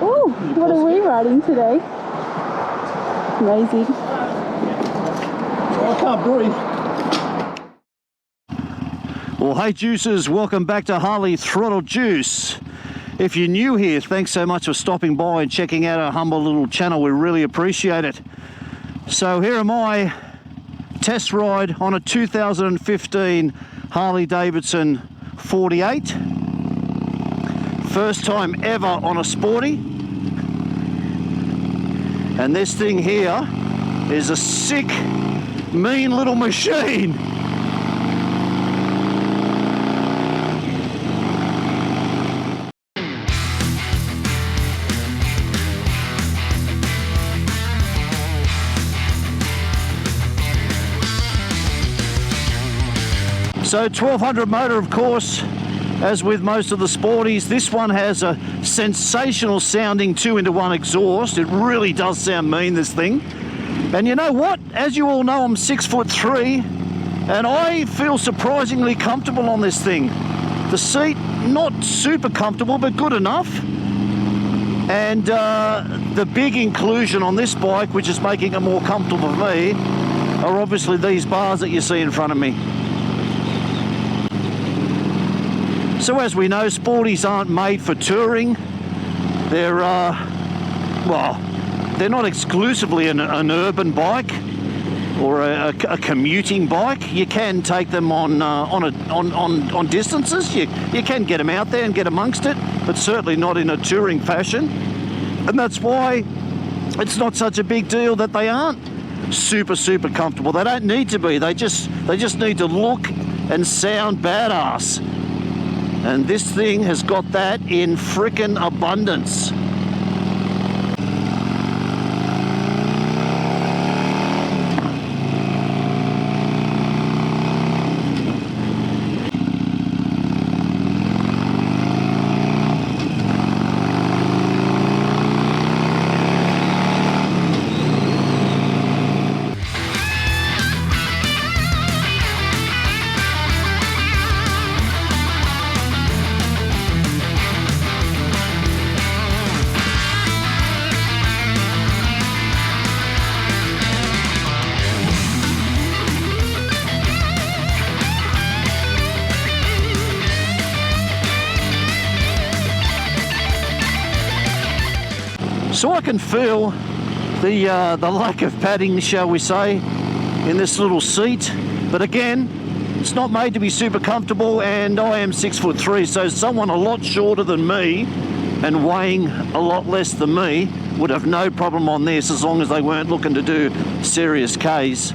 Ooh, what are we riding today? Amazing. Oh, I can't breathe. Well, hey Juicers, welcome back to Harley Throttle Juice. If you're new here, thanks so much for stopping by and checking out our humble little channel. We really appreciate it. So here am I, test ride on a 2015 Harley Davidson 48. First time ever on a sporty. And this thing here is a sick, mean little machine. So 1200 motor, of course, as with most of the sporties. This one has a sensational sounding 2-in-1 exhaust. It really does sound mean, this thing. And you know what? As you all know, I'm 6'3", and I feel surprisingly comfortable on this thing. The seat, not super comfortable, but good enough. And the big inclusion on this bike, which is making it more comfortable for me, are obviously these bars that you see in front of me. So as we know, sporties aren't made for touring. They're, well, they're not exclusively an urban bike or a commuting bike. You can take them on distances. You can get them out there and get amongst it, but certainly not in a touring fashion. And that's why it's not such a big deal that they aren't super comfortable. They don't need to be. They just need to look and sound badass. And this thing has got that in frickin' abundance. So I can feel the lack of padding, shall we say, in this little seat. But again, it's not made to be super comfortable, and I am 6'3", so someone a lot shorter than me and weighing a lot less than me would have no problem on this, as long as they weren't looking to do serious Ks.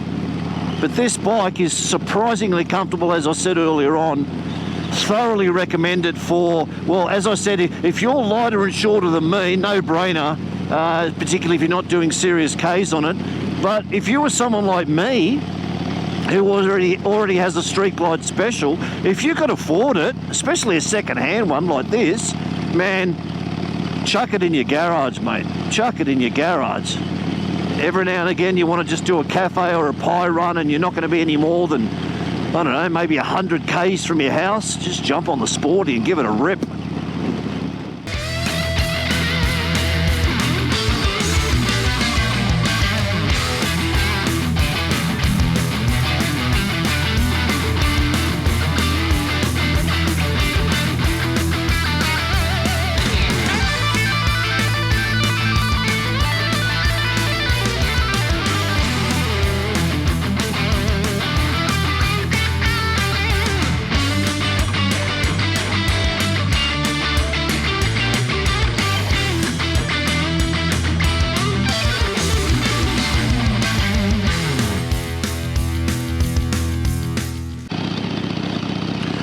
But this bike is surprisingly comfortable, as I said earlier on. Thoroughly recommend it for, well, as I said, if you're lighter and shorter than me, no brainer, particularly if you're not doing serious Ks on it. But if you were someone like me, who already has a Street Glide Special, if you could afford it, especially a second-hand one like this, man, chuck it in your garage, mate. Chuck it in your garage. Every now and again, you want to just do a cafe or a pie run, and you're not going to be any more than, I don't know, maybe 100 Ks from your house. Just jump on the Sporty and give it a rip.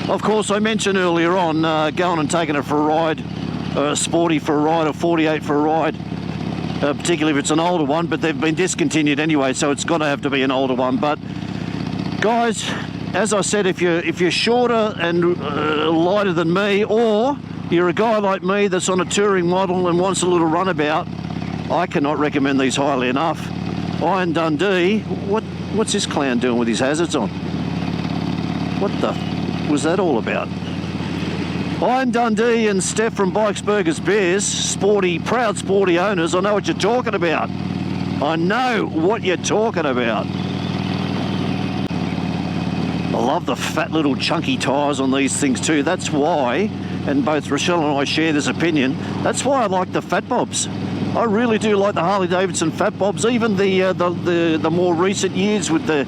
Of course, I mentioned earlier on going and taking it for a ride, a Sporty for a ride, a 48 for a ride, particularly if it's an older one, but they've been discontinued anyway, so it's got to have to be an older one. But guys, as I said, if you're shorter and lighter than me, or you're a guy like me that's on a touring model and wants a little runabout, I cannot recommend these highly enough. Iron Dundee, what's this clown doing with his hazards on? What the was that all about? Iron Dundee and Steph from Bikes Burgers Beers, proud sporty owners, I know what you're talking about. I know what you're talking about. I love the fat little chunky tyres on these things too. That's why, and both Rochelle and I share this opinion, that's why I like the fat bobs. I really do like the Harley Davidson fat bobs, even the more recent years with the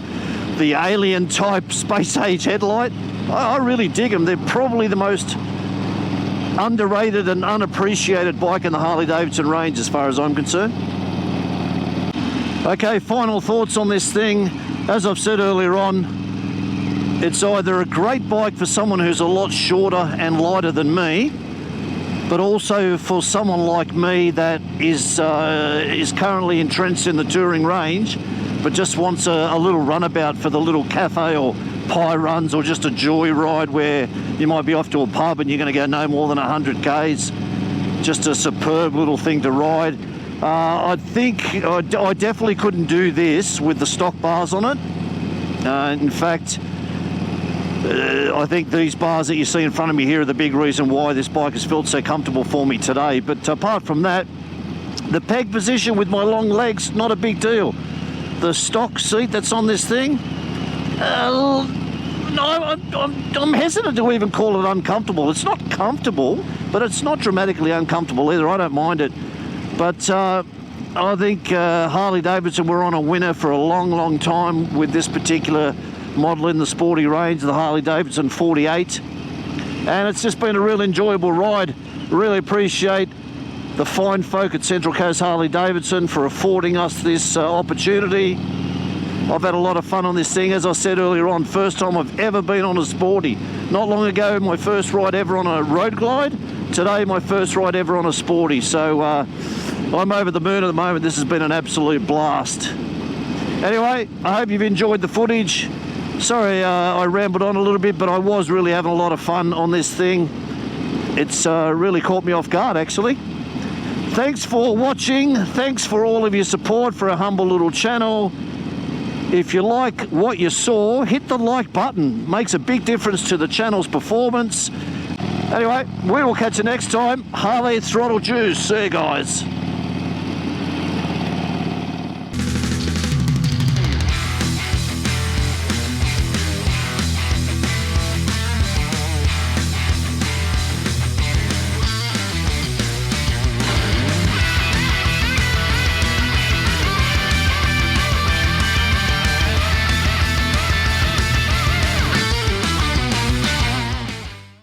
alien type space age headlight. I really dig them. They're probably the most underrated and unappreciated bike in the Harley Davidson range as far as I'm concerned. Okay, final thoughts on this thing. As I've said earlier on, it's either a great bike for someone who's a lot shorter and lighter than me, but also for someone like me that is currently entrenched in the touring range, but just wants a little runabout for the little cafe or pie runs, or just a joy ride where you might be off to a pub and you're going to go no more than 100 k's. Just a superb little thing to ride. I think I definitely couldn't do this with the stock bars on it. In fact, I think these bars that you see in front of me here are the big reason why this bike has felt so comfortable for me today. But apart from that, the peg position with my long legs, not a big deal. The stock seat that's on this thing, I'm hesitant to even call it uncomfortable. It's not comfortable, but it's not dramatically uncomfortable either. I don't mind it. But I think Harley Davidson were on a winner for a long, long time with this particular model in the sporty range, the Harley Davidson 48. And it's just been a real enjoyable ride. Really appreciate the fine folk at Central Coast Harley Davidson for affording us this opportunity. I've had a lot of fun on this thing. As I said earlier on, first time I've ever been on a sporty. Not long ago, my first ride ever on a road glide. Today, my first ride ever on a sporty. So I'm over the moon at the moment. This has been an absolute blast. Anyway, I hope you've enjoyed the footage. Sorry I rambled on a little bit, but I was really having a lot of fun on this thing. It's really caught me off guard, actually. Thanks for watching. Thanks for all of your support for a humble little channel. If you like what you saw, hit the like button. Makes a big difference to the channel's performance. Anyway, we will catch you next time. Harley Throttle Juice. See you guys.